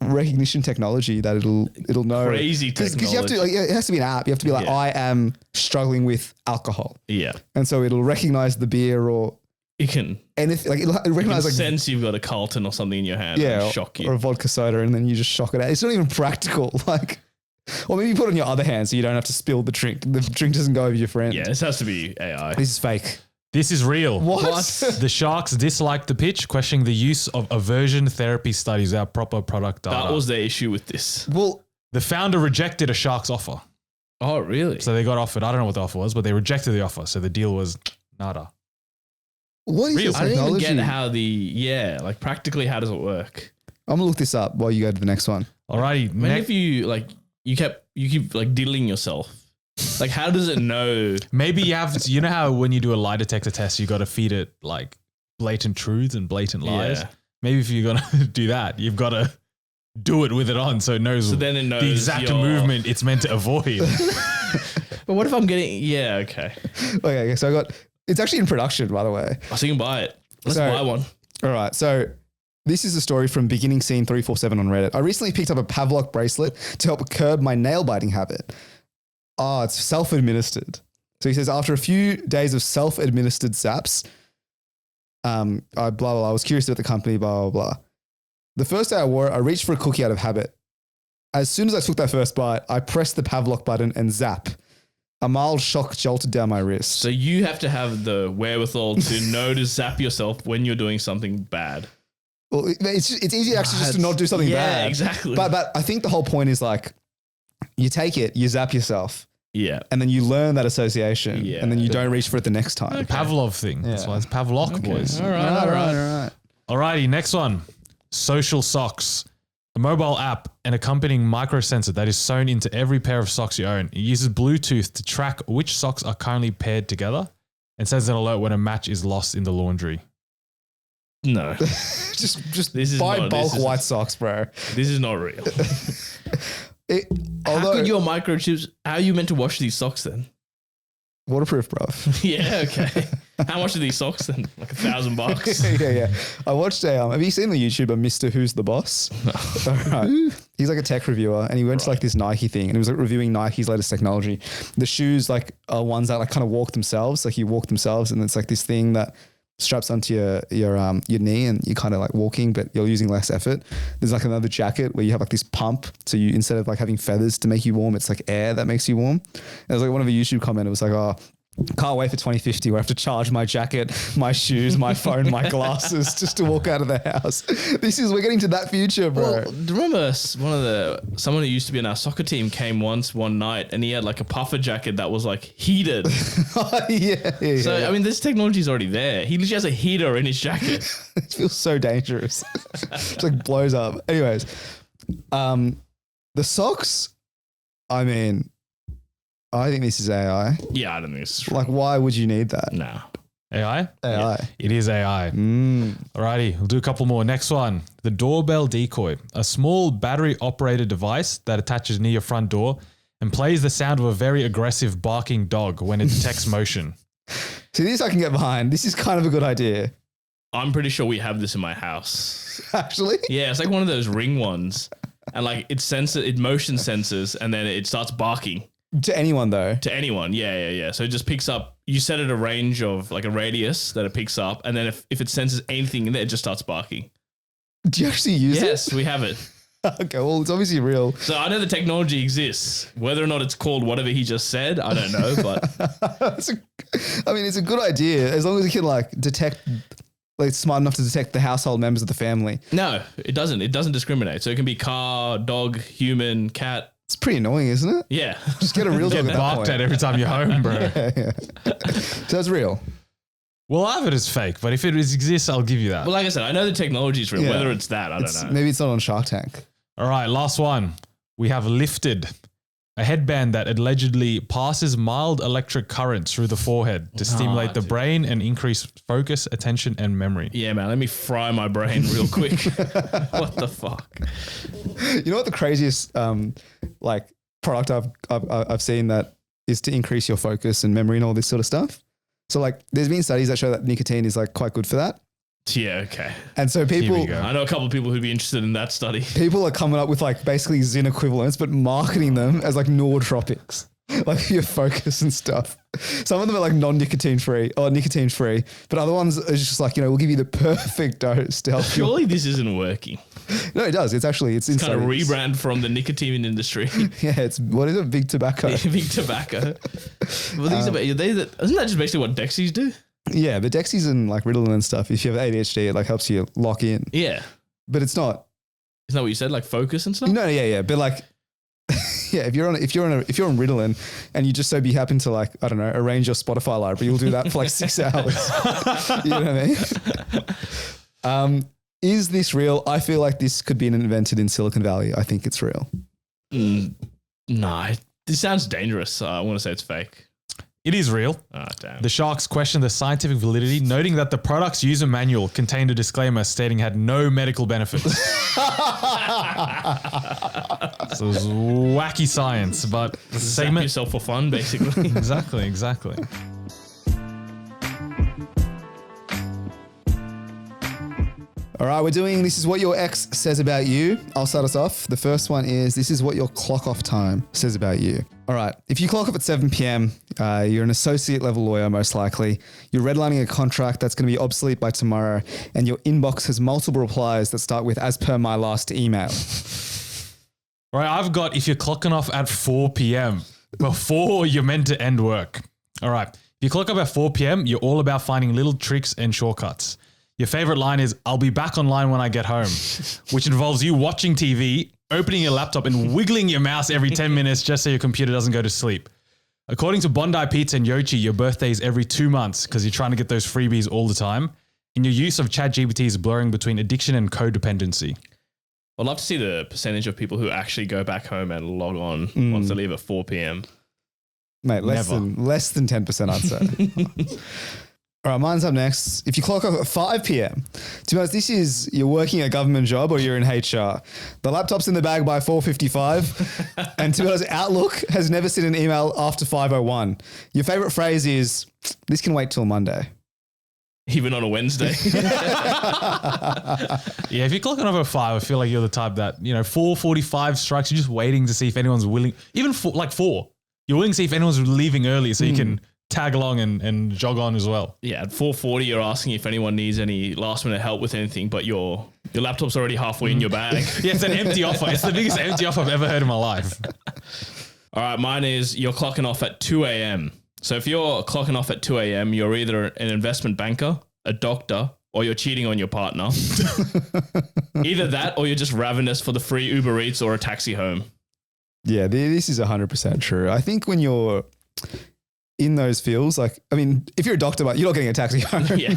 recognition technology that it'll know. Crazy technology. Because you have to it has to be an app. You have to be like, I am struggling with alcohol. Yeah. And so it'll recognize the beer or You can anything like it recognizes like sense you've got a Carlton or something in your hand. And shock you. Or a vodka soda, and then you just shock it out. It's not even practical. Like, or maybe you put it on your other hand so you don't have to spill the drink. The drink doesn't go over your friend. Yeah, this has to be AI. This is fake. This is real. What? The Sharks disliked the pitch, questioning the use of aversion therapy studies without proper product data. That was their issue with this. Well, the founder rejected a Sharks offer. Oh, really? So they got offered. I don't know what the offer was, but they rejected the offer. So the deal was nada. what is this I don't technology? even get how like practically how does it work? I'm gonna look this up while you go to the next one. Alrighty. Imagine if you keep like diddling yourself. Like, how does it know? Maybe you have to, you know how when you do a lie detector test, you got to feed it like blatant truths and blatant lies. Yeah. Maybe if you're going to do that, you've got to do it with it on so it knows, then it knows the exact movement it's meant to avoid. But what if I'm getting? Yeah, okay. Okay, so it's actually in production, by the way. So you can buy it. Let's So- buy one. All right, so this is a story from Beginning Scene 347 on Reddit. I recently picked up a Pavlok bracelet to help curb my nail biting habit. Oh, it's self-administered. So he says, after a few days of self-administered zaps, I was curious about the company, blah, blah, blah. The first day I wore it, I reached for a cookie out of habit. As soon as I took that first bite, I pressed the Pavlok button and zap. A mild shock jolted down my wrist. So you have to have the wherewithal to know to zap yourself when you're doing something bad. Well, it's easy actually just to not do something bad. Yeah, exactly. But I think the whole point is like, you take it, you zap yourself, yeah. and then you learn that association, Yeah. and then you don't reach for it the next time. The Pavlov thing. That's Yeah. why it's Pavlok, boys. All right. Alrighty, next one. Social socks. A mobile app, an accompanying micro sensor that is sewn into every pair of socks you own. It uses Bluetooth to track which socks are currently paired together and sends an alert when a match is lost in the laundry. No, just This is buy not- bulk this is- white socks, bro. this is not real. How Although could your microchips? How are you meant to wash these socks then? waterproof, bro. Yeah, okay. How much are these socks then? Like $1,000? yeah. I watched have you seen the YouTuber Mr. Who's the Boss? All right. He's like a tech reviewer, and he went to like this Nike thing, and he was like reviewing Nike's latest technology. The shoes like are ones that like kind of walk themselves, like you walk themselves, and it's like this thing that straps onto your knee, and you're kind of like walking, but you're using less effort. There's like another jacket where you have like this pump, so you instead of like having feathers to make you warm, it's like air that makes you warm. And it was like one of the YouTube comment. It was like, oh, can't wait for 2050 where I have to charge my jacket, my shoes, my phone, my glasses just to walk out of the house. We're getting to that future, bro. Well, do you remember someone who used to be in our soccer team came once one night and he had like a puffer jacket that was like heated. yeah. So, I mean, this technology is already there. He literally has a heater in his jacket. It feels so dangerous. It like blows up. Anyways, the socks, I mean, I think this is AI. Yeah, I don't think it's true. Like, why would you need that? No. AI? AI. It is AI. Alrighty, we'll do a couple more. Next one, the doorbell decoy, a small battery-operated device that attaches near your front door and plays the sound of a very aggressive barking dog when it detects motion. See, this I can get behind. This is kind of a good idea. I'm pretty sure we have this in my house. Actually? Yeah, it's like one of those Ring ones. And like it motion sensors and then it starts barking. To anyone, though. To anyone, yeah. So it just picks up. You set it a range of like a radius that it picks up, and then if it senses anything in there, it just starts barking. Do you actually use it? Yes, we have it. Okay, well, it's obviously real. So I know the technology exists. Whether or not it's called whatever he just said, I don't know. But it's a good idea as long as it can like detect. Like it's smart enough to detect the household members of the family. no, it doesn't. It doesn't discriminate. So it can be car, dog, human, cat. It's pretty annoying, isn't it? Yeah. Just get a real dog Get at that barked point. at every time you're home, bro. Yeah. So it's real. Well, I have it as fake, but if it exists, I'll give you that. Well, like I said, I know the technology is real. Yeah. Whether it's that, I don't know. Maybe it's not on Shark Tank. All right, last one. We have Lifted, a headband that allegedly passes mild electric currents through the forehead to stimulate the brain and increase focus, attention, and memory. Yeah, man. Let me fry my brain real quick. What the fuck? You know what the craziest like product I've seen that is to increase your focus and memory and all this sort of stuff. So like there's been studies that show that nicotine is like quite good for that. Yeah, okay. And so people we go. I know a couple of people who'd be interested in that study. people are coming up with like basically Zyn equivalents, but marketing them as like nootropics. like your focus and stuff. Some of them are like non-nicotine free or nicotine free, but other ones are just like, we'll give you the perfect dose to help you. Surely this isn't working. No, it does. It's kind of rebrand from the nicotine industry. Yeah, what is it? Big tobacco. Yeah, big tobacco. Well, isn't that just basically what Dexies do? Yeah, but Dexies and like Ritalin and stuff, if you have ADHD, it like helps you lock in. Yeah. But it's not. Isn't that what you said? Like focus and stuff? No, yeah. But like, yeah, if you're on Ritalin and you just so be happen to like, I don't know, arrange your Spotify library, you'll do that for like 6 hours. You know what I mean? Is this real? I feel like this could be invented in Silicon Valley. I think it's real. No, this sounds dangerous. I want to say it's fake. It is real. Ah, damn. The sharks questioned the scientific validity, noting that the product's user manual contained a disclaimer stating it had no medical benefits. So it was wacky science, but the Zap yourself for fun, basically. Exactly. All right, we're doing This Is What Your Ex Says About You. I'll start us off. The first one is This Is What Your Clock Off Time Says About You. All right, if you clock off at 7 p.m., you're an associate level lawyer, most likely. You're redlining a contract that's going to be obsolete by tomorrow, and your inbox has multiple replies that start with, as per my last email. Right, I've got if you're clocking off at 4 p.m. before you're meant to end work. All right, if you clock up at 4 p.m., you're all about finding little tricks and shortcuts. Your favorite line is, I'll be back online when I get home, which involves you watching TV, opening your laptop and wiggling your mouse every 10 minutes just so your computer doesn't go to sleep. According to Bondi Pizza and Yochi, your birthday is every 2 months because you're trying to get those freebies all the time. And your use of ChatGPT is blurring between addiction and codependency. I'd love to see the percentage of people who actually go back home and log on once they leave at 4 p.m. Mate, less than 10%, I'd say. All right, mine's up next. If you clock off at 5 p.m., to be honest, this is you're working a government job or you're in HR. The laptop's in the bag by 4:55, and to be honest, Outlook has never sent an email after 5:01. Your favorite phrase is, "This can wait till Monday." Even on a Wednesday. Yeah, if you're clocking off at 5, I feel like you're the type that, 4:45 strikes, you're just waiting to see if anyone's willing, even 4, you're willing to see if anyone's leaving early so you can tag along and jog on as well. Yeah, at 4:40, you're asking if anyone needs any last minute help with anything, but your laptop's already halfway in your bag. Yeah, it's an empty offer. It's the biggest empty offer I've ever heard in my life. All right, mine is you're clocking off at 2 a.m. So if you're clocking off at 2 a.m., you're either an investment banker, a doctor, or you're cheating on your partner. Either that or you're just ravenous for the free Uber Eats or a taxi home. Yeah, this is 100% true. I think when you're in those fields, like, I mean, if you're a doctor, but you're not getting a taxi home. Yeah.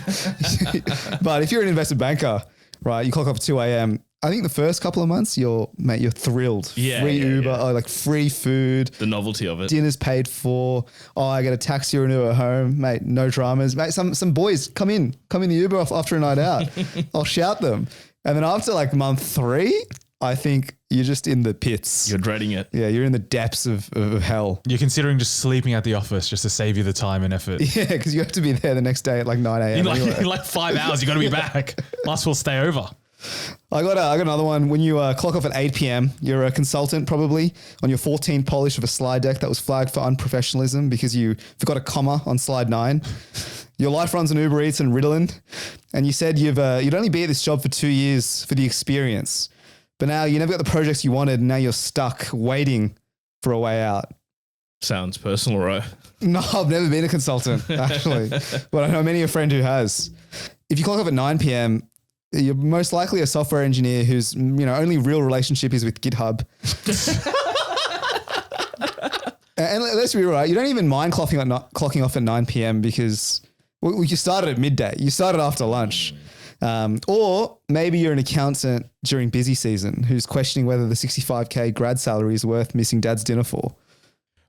But if you're an investment banker, right, you clock off at 2 a.m., I think the first couple of months, you're thrilled. Yeah. Free Uber, or like free food. The novelty of it. Dinner's paid for. Oh, I get a taxi or an Uber home. Mate, no dramas. Mate, some boys come in the Uber after a night out. I'll shout them. And then after like month 3, I think you're just in the pits. You're dreading it. Yeah, you're in the depths of hell. You're considering just sleeping at the office just to save you the time and effort. Yeah, because you have to be there the next day at like 9 a.m. In like 5 hours, you got to be back. Might as well stay over. I got another one. When you clock off at 8 p.m., you're a consultant probably on your 14th polish of a slide deck that was flagged for unprofessionalism because you forgot a comma on slide 9. Your life runs on Uber Eats and Ritalin, and you said you'd only be at this job for 2 years for the experience. But now you never got the projects you wanted, and now you're stuck waiting for a way out. Sounds personal, right? No, I've never been a consultant, actually. But I know many a friend who has. If you clock off at 9 p.m., you're most likely a software engineer whose only real relationship is with GitHub. And let's be right, you don't even mind clocking off at 9 p.m. because you started at midday. You started after lunch. Or maybe you're an accountant during busy season who's questioning whether the 65K grad salary is worth missing dad's dinner for.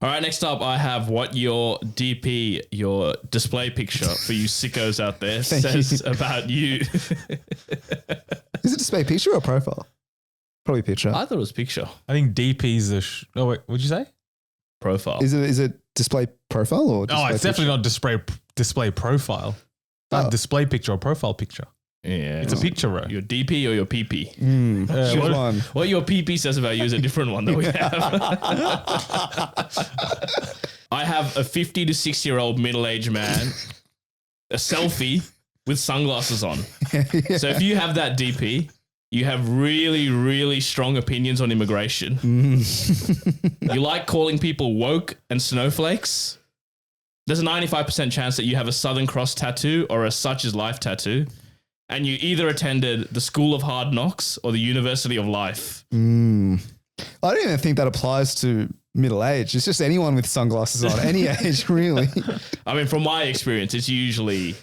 All right, next up, I have what your DP, your display picture for you sickos out there, says about you. Is it display picture or profile? Probably picture. I thought it was picture. I think DP's oh wait, what'd you say? Profile. Is it display profile or display it's definitely not display profile. Oh. Display picture or profile picture. Yeah. It's a picture, bro. Your DP or your PP? Which one? What your PP says about you is a different one that we have. I have a 50 to 60-year-old middle-aged man, a selfie with sunglasses on. So if you have that DP, you have really, really strong opinions on immigration. You like calling people woke and snowflakes. There's a 95% chance that you have a Southern Cross tattoo or a Such Is Life tattoo. And you either attended the School of Hard Knocks or the University of Life. I don't even think that applies to middle age. It's just anyone with sunglasses on, any age, really. I mean, from my experience, it's usually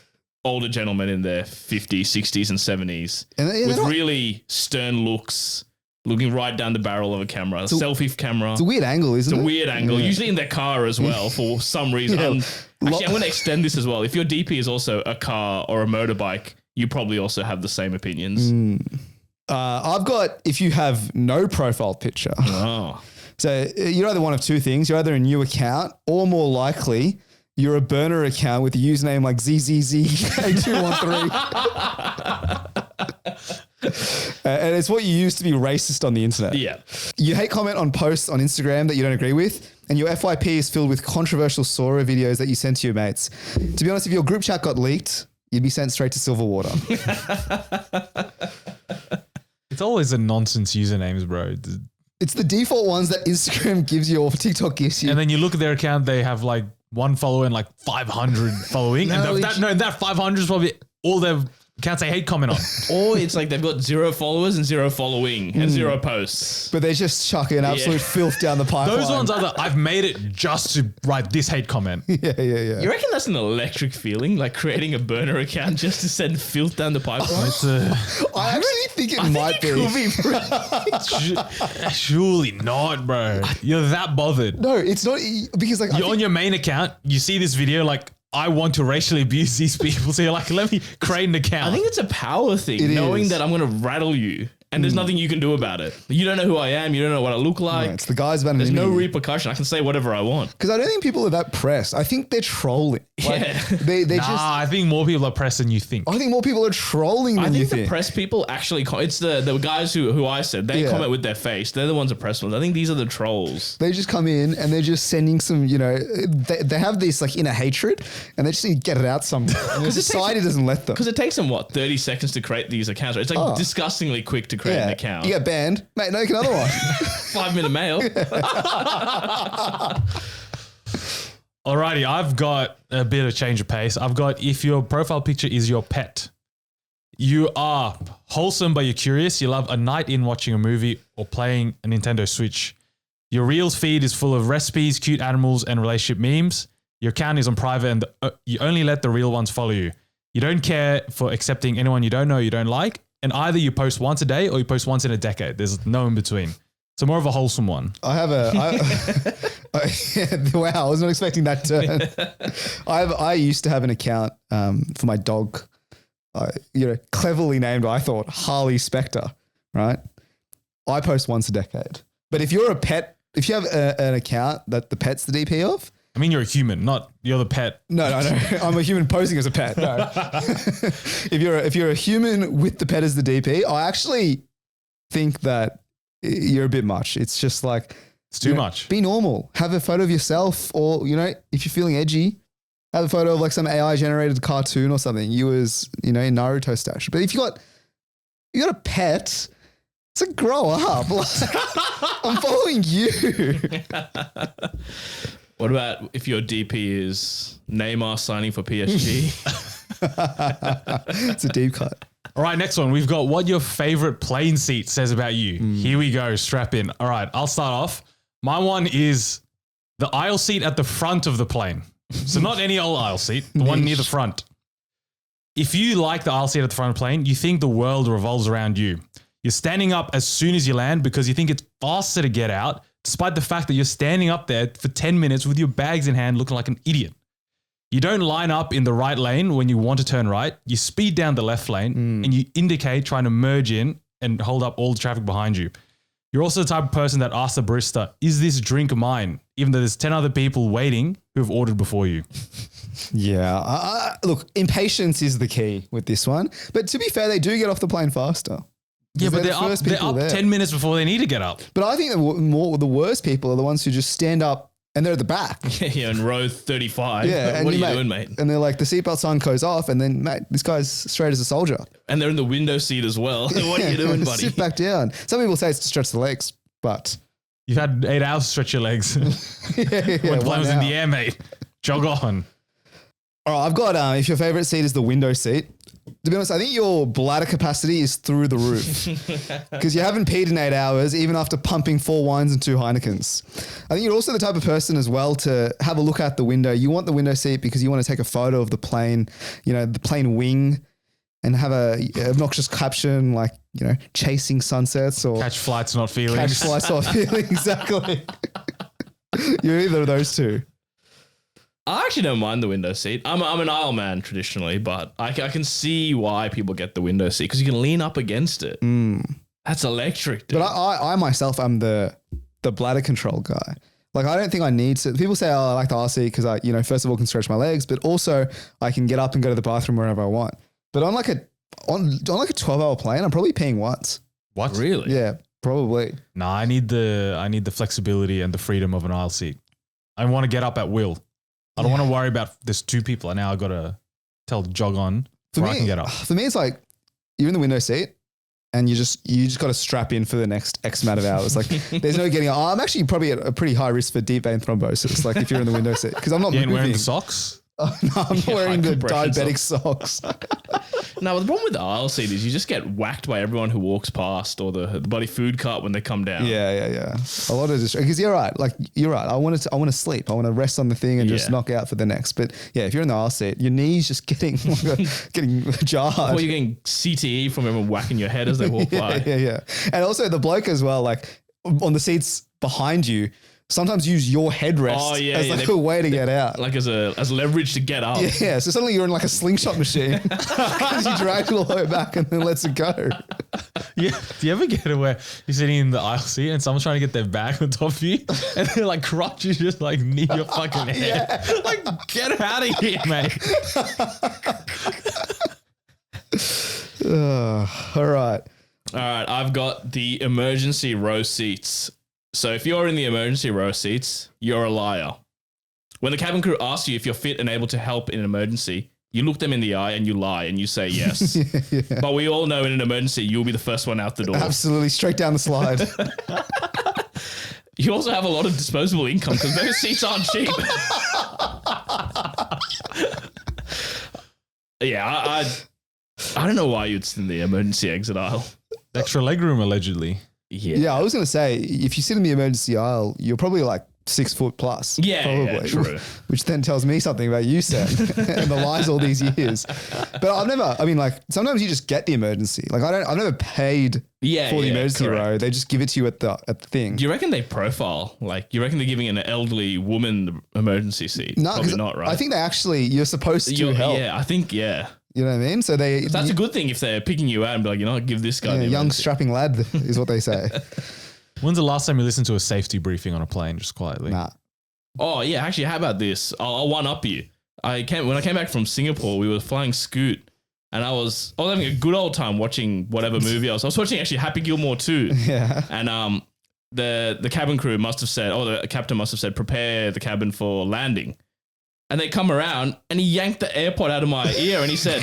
older gentlemen in their 50s, 60s, and 70s with really stern looks, looking right down the barrel of a camera, a selfie camera. It's a weird angle, isn't it? It's a weird angle, usually in their car as well, for some reason. Actually, I'm going to extend this as well. If your DP is also a car or a motorbike, you probably also have the same opinions. I've got, if you have no profile picture. Oh. So you're either one of two things. You're either a new account or more likely you're a burner account with a username like ZZZK213. And it's what you use to be racist on the internet. Yeah. You hate comment on posts on Instagram that you don't agree with, and your FYP is filled with controversial Sora videos that you send to your mates. To be honest, if your group chat got leaked, you'd be sent straight to silver water. It's always the nonsense usernames, bro. It's the default ones that Instagram gives you or TikTok gives you. And then you look at their account, they have like one follower and like 500 following. That 500 is probably all their accounts they hate comment on. Or it's like they've got 0 followers and 0 following and 0 posts. But they just chuck in absolute filth down the pipeline. Those ones are the, I've made it just to write this hate comment. Yeah. You reckon that's an electric feeling, like creating a burner account just to send filth down the pipeline? I actually think it might be. Surely not, bro. You're that bothered. No, it's not because like you're on your main account, you see this video like, I want to racially abuse these people. So you're like, let me create an account. I think it's a power thing, knowing that I'm going to rattle you and there's nothing you can do about it. You don't know who I am. You don't know what I look like. No, it's the guy's about There's no repercussion. I can say whatever I want. Because I don't think people are that pressed. I think they're trolling. Like, I think more people are pressed than you think. I think more people are trolling than you think. I think the press people actually, it's the guys who I said, they comment with their face. They're the ones that press ones. I think these are the trolls. They just come in and they're just sending some, they have this like inner hatred and they just need to get it out somewhere. And the society doesn't let them. Because it takes them, 30 seconds to create these accounts. Right? It's like disgustingly quick to create an account. You get banned. Mate, make another one. 5-minute mail. Alrighty, I've got a bit of change of pace. I've got, if your profile picture is your pet, you are wholesome but you're curious. You love a night in watching a movie or playing a Nintendo Switch. Your Reels feed is full of recipes, cute animals, and relationship memes. Your account is on private and you only let the real ones follow you. You don't care for accepting anyone you don't know, you don't like. And either you post once a day or you post once in a decade. There's no in between. So more of a wholesome one. Wow, I was not expecting that turn. I used to have an account for my dog, cleverly named, I thought, Harley Spectre, right? I post once a decade. But if you're a pet, if you have an account that the pet's the DP of, I mean, you're a human, not you're the pet. No. I'm a human posing as a pet. No. If you're a human with the pet as the DP, I actually think that you're a bit much. It's just like it's too much. Be normal. Have a photo of yourself, or if you're feeling edgy, have a photo of like some AI generated cartoon or something. You as in Naruto stash. But if you got a pet, it's like grow up. Like, I'm following you. What about if your DP is Neymar signing for PSG? It's a deep cut. All right, next one. We've got what your favorite plane seat says about you. Here we go. Strap in. All right, I'll start off. My one is the aisle seat at the front of the plane. So not any old aisle seat, the one near the front. If you like the aisle seat at the front of the plane, you think the world revolves around you. You're standing up as soon as you land because you think it's faster to get out, despite the fact that you're standing up there for 10 minutes with your bags in hand looking like an idiot. You don't line up in the right lane when you want to turn right. You speed down the left lane and you indicate trying to merge in and hold up all the traffic behind you. You're also the type of person that asks the barista, is this drink mine? Even though there's 10 other people waiting who have ordered before you. Yeah. Look, impatience is the key with this one. But to be fair, they do get off the plane faster. Yeah, but they're up 10 minutes before they need to get up. But I think the worst people are the ones who just stand up and they're at the back. Yeah, in row 35. Yeah. What are you doing, mate? And they're like, the seatbelt sign goes off and then, mate, this guy's straight as a soldier. And they're in the window seat as well. What are you doing, buddy? Sit back down. Some people say it's to stretch the legs, but... You've had 8 hours to stretch your legs. When the plane was in the air, mate. Jog on. All right, I've got, if your favorite seat is the window seat, to be honest, I think your bladder capacity is through the roof because you haven't peed in 8 hours, even after pumping 4 wines and 2 Heinekens. I think you're also the type of person as well to have a look out the window. You want the window seat because you want to take a photo of the plane, the plane wing, and have a obnoxious caption like, chasing sunsets or catch flights, not feelings. Catch flights, not feelings. Exactly. You're either of those two. I actually don't mind the window seat. I'm an aisle man traditionally, but I can see why people get the window seat because you can lean up against it. That's electric, dude. But I myself am the bladder control guy. Like, I don't think I need to. People say, I like the aisle seat because I, first of all, can stretch my legs, but also I can get up and go to the bathroom wherever I want. But on like a 12-hour plane, I'm probably peeing once. What? Really? Yeah, probably. No, I need the flexibility and the freedom of an aisle seat. I want to get up at will. I don't want to worry about there's 2 people and now I've got to tell to jog on before I can get up. For me, it's like you're in the window seat and you just got to strap in for the next X amount of hours. Like there's no getting out. I'm actually probably at a pretty high risk for deep vein thrombosis. Like if you're in the window seat, because I'm not moving. Wearing the socks? Oh, no, I'm not wearing the diabetic socks. No, the problem with the aisle seat is you just get whacked by everyone who walks past or the bloody food cart when they come down. Yeah. A lot of because you're right. Like you're right. I want to sleep. I want to rest on the thing and just knock out for the next. But yeah, if you're in the aisle seat, your knees just getting jarred. Or you're getting CTE from everyone whacking your head as they walk by. Yeah. And also the bloke as well, like on the seats behind you, sometimes use your headrest as like a way to get out. Like as leverage to get up. Yeah, so suddenly you're in like a slingshot machine because you drag it all the way back and then lets it go. Yeah. Do you ever get it where you're sitting in the aisle seat and someone's trying to get their bag on top of you and they're like crotch you just like near your fucking head? Yeah. Like, get out of here, mate. All right. I've got the emergency row seats. So if you're in the emergency row seats, you're a liar. When the cabin crew asks you if you're fit and able to help in an emergency, you look them in the eye and you lie and you say yes. Yeah. But we all know in an emergency, you'll be the first one out the door. Absolutely. Straight down the slide. You also have a lot of disposable income because those seats aren't cheap. Yeah, I don't know why you'd sit in the emergency exit aisle. Extra legroom, allegedly. Yeah, I was going to say, if you sit in the emergency aisle, you're probably like 6 foot plus. Yeah, probably. Yeah, true. Which then tells me something about you, Sen, and the lies all these years. But sometimes you just get the emergency. Like I've never paid for the emergency row. They just give it to you at the thing. Do you reckon they profile? Like, you reckon they're giving an elderly woman the emergency seat? No, probably not, right? I think you're supposed to help. Yeah, I think, yeah. You know what I mean? So that's a good thing if they're picking you out and be like, give this guy the young strapping lad is what they say. When's the last time you listened to a safety briefing on a plane, just quietly? Nah. Oh yeah, actually, how about this? I'll one up you. When I came back from Singapore, we were flying Scoot, and I was having a good old time watching whatever movie I was watching. Actually, Happy Gilmore 2. Yeah. And the cabin crew must have said, the captain must have said, prepare the cabin for landing. And they come around and he yanked the AirPod out of my ear and he said,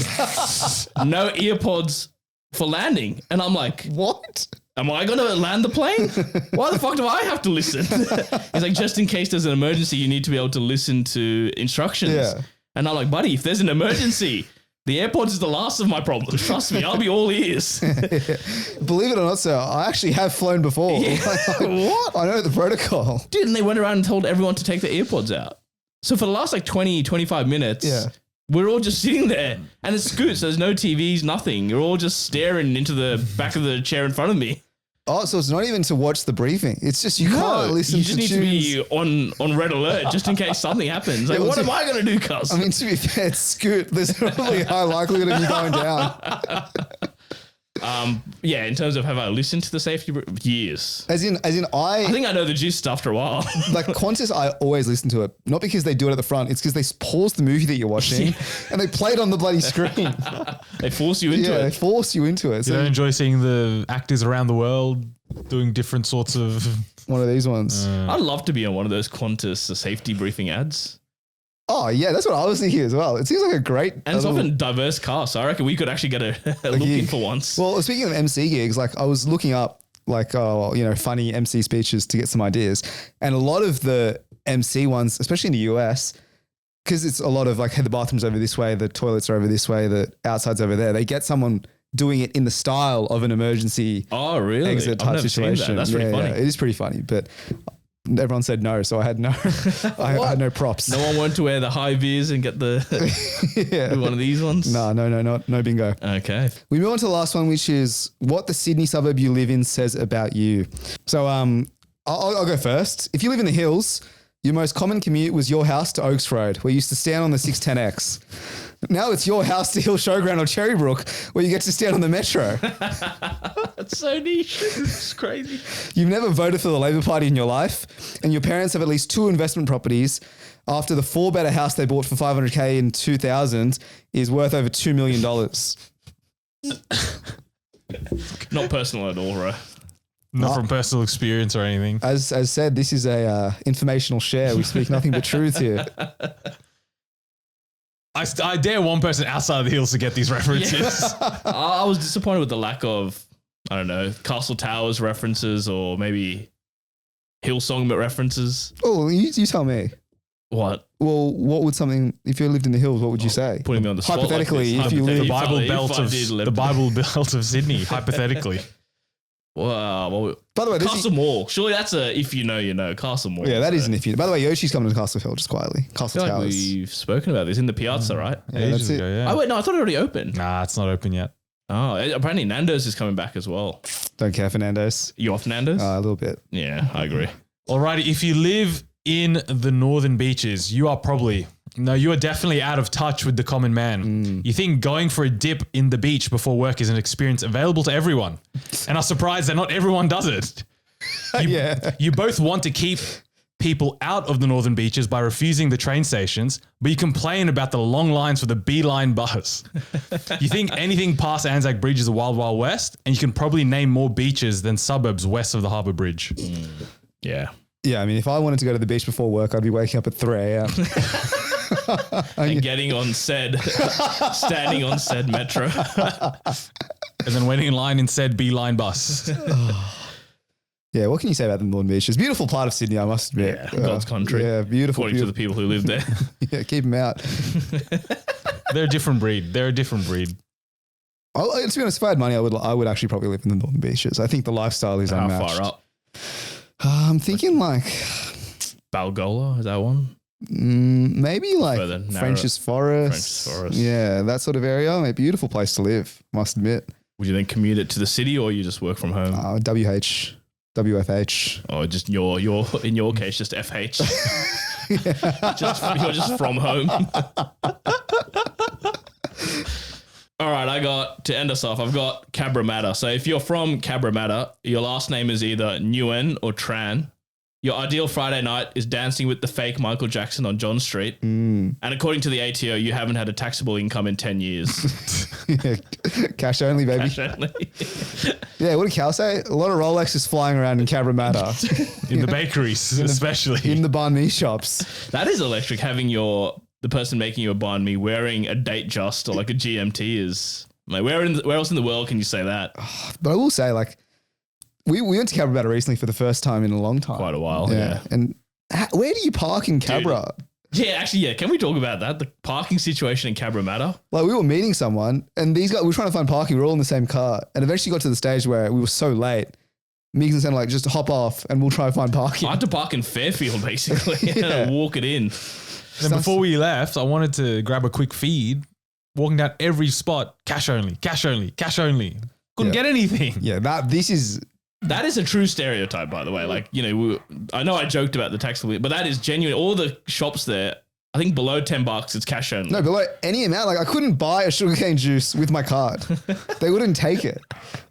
no earpods for landing. And I'm like, what? Am I going to land the plane? Why the fuck do I have to listen? He's like, just in case there's an emergency, you need to be able to listen to instructions. Yeah. And I'm like, buddy, if there's an emergency, the AirPods is the last of my problems. Trust me, I'll be all ears. Believe it or not, sir, I actually have flown before. Yeah. What? I know the protocol. Dude, and they went around and told everyone to take the AirPods out. So for the last 20, 25 minutes, we're all just sitting there and it's Scoot, so there's no TVs, nothing. You're all just staring into the back of the chair in front of me. Oh, so it's not even to watch the briefing. It's just you can't listen to tunes. You just need to be on red alert just in case something happens. Like, what am I going to do, cuz? I mean, to be fair, it's Scoot. There's probably a high likelihood of you going down. Yeah, in terms of have I listened to the safety years? As in, I think I know the gist after a while. like Qantas, I always listen to it. Not because they do it at the front. It's because they pause the movie that you're watching and they play it on the bloody screen. They force you into it. They force you into it. You don't enjoy seeing the actors around the world doing different sorts of... One of these ones. I'd love to be on one of those Qantas safety briefing ads. Oh, yeah, that's what I was thinking as well. It seems like a great... And it's often diverse cast. So I reckon we could actually get a look in for once. Well, speaking of MC gigs, like I was looking up funny MC speeches to get some ideas. And a lot of the MC ones, especially in the US, because it's a lot of like, hey, the bathroom's over this way, the toilets are over this way, the outside's over there. They get someone doing it in the style of an emergency exit type situation. That's pretty funny. Yeah, it is pretty funny, but... Everyone said no, so I had no, I had no props. No one wanted to wear the high vis and get the one of these ones. No bingo. Okay. We move on to the last one, which is what the Sydney suburb you live in says about you. So I'll go first. If you live in the hills, your most common commute was your house to Oaks Road, where you used to stand on the 610X. Now it's your house to Hill Showground or Cherrybrook, where you get to stand on the metro. That's so niche. It's crazy. You've never voted for the Labor Party in your life, and your parents have at least 2 investment properties after the 4-bedder house they bought for $500K in 2000 is worth over $2 million. Not personal at all, right? Not from personal experience or anything. As said, this is a informational share. We speak nothing but truth here. I dare one person outside of the hills to get these references. Yeah. I was disappointed with the lack of, I don't know, Castle Towers references or maybe Hillsong references. Oh, you tell me. What? Well, what would something, if you lived in the hills, what would you say? Putting me on the spot. Hypothetically, like if you lived the Bible belt of Sydney, hypothetically. Wow. Well, by the way, Castle Mall. Surely that's a if you know, you know. Castle Mall. Yeah, that is an if you know. By the way, Yoshi's coming to Castle Hill just quietly. Castle Towers. We've spoken about this in the Piazza, right? Yeah, that's it. Ago, yeah. Oh, wait, no, I thought it already opened. Nah, it's not open yet. Oh, apparently Nando's is coming back as well. Don't care for Nando's. You off Nando's? A little bit. Yeah, I agree. Alrighty, if you live in the northern beaches, you are definitely out of touch with the common man. You think going for a dip in the beach before work is an experience available to everyone, and are surprised that not everyone does it. You both want to keep people out of the northern beaches by refusing the train stations, but you complain about the long lines for the B-line bus. You think anything past Anzac Bridge is a wild, wild west, and you can probably name more beaches than suburbs west of the Harbour Bridge. Yeah. Yeah, I mean, if I wanted to go to the beach before work, I'd be waking up at 3 a.m. And getting on said, standing on said metro. And then waiting in line in said B-line bus. Yeah, what can you say about the northern beaches? Beautiful part of Sydney, I must admit. Yeah, God's country. Yeah, beautiful. According to the people who live there. Yeah, keep them out. They're a different breed. To be honest, if I had money, I would actually probably live in the northern beaches. I think the lifestyle is How unmatched. far up? I'm thinking like Balgola, is that one? maybe like Further, French's Forest. French's Forest. Yeah, that sort of area. A beautiful place to live, must admit. Would you then commute it to the city or you just work from home? WFH. Or just your in your case, just FH. You're just from home. All right, to end us off, I've got Cabramatta. So if you're from Cabramatta, your last name is either Nguyen or Tran. Your ideal Friday night is dancing with the fake Michael Jackson on John Street. And according to the ATO, you haven't had a taxable income in 10 years. Yeah, cash only, baby. Cash only. Yeah, what did Cal say? A lot of Rolexes flying around in Cabramatta. In the bakeries, especially. In the banh mi shops. That is electric, having the person making you a banh mi wearing a date just or like a GMT is like, where else in the world can you say that? But I will say, like, we went to Cabramatta recently for the first time in a long time. Quite a while, yeah. And where do you park in Cabra? Yeah, actually, yeah. Can we talk about that? The parking situation in Cabramatta? Like, we were meeting someone and these guys, we were trying to find parking. We were all in the same car and eventually got to the stage where we were so late. Migs and Sen like, just hop off and we'll try and find parking. I had to park in Fairfield, basically, and walk it in. Then before we left, I wanted to grab a quick feed. Walking down every spot, cash only. Couldn't get anything. Yeah, that is a true stereotype, by the way. Like, I know I joked about the tax, but that is genuine. All the shops there I think below $10, it's cash only. No, below any amount. Like I couldn't buy a sugarcane juice with my card. They wouldn't take it.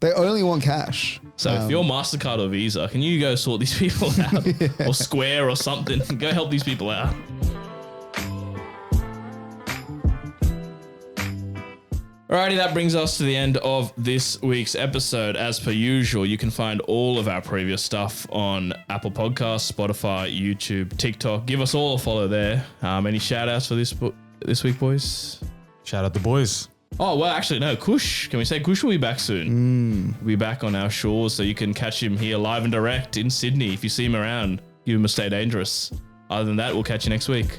They only want cash. So if you're MasterCard or Visa, can you go sort these people out? Or Square or something? Go help these people out. Alrighty, that brings us to the end of this week's episode. As per usual, you can find all of our previous stuff on Apple Podcasts, Spotify, YouTube, TikTok. Give us all a follow there. Any shout outs for this week, boys? Shout out the boys. Oh, well, actually, no. Kush. Can we say Kush will be back soon? We'll be back on our shores, so you can catch him here live and direct in Sydney. If you see him around, give him a Stay Dangerous. Other than that, we'll catch you next week.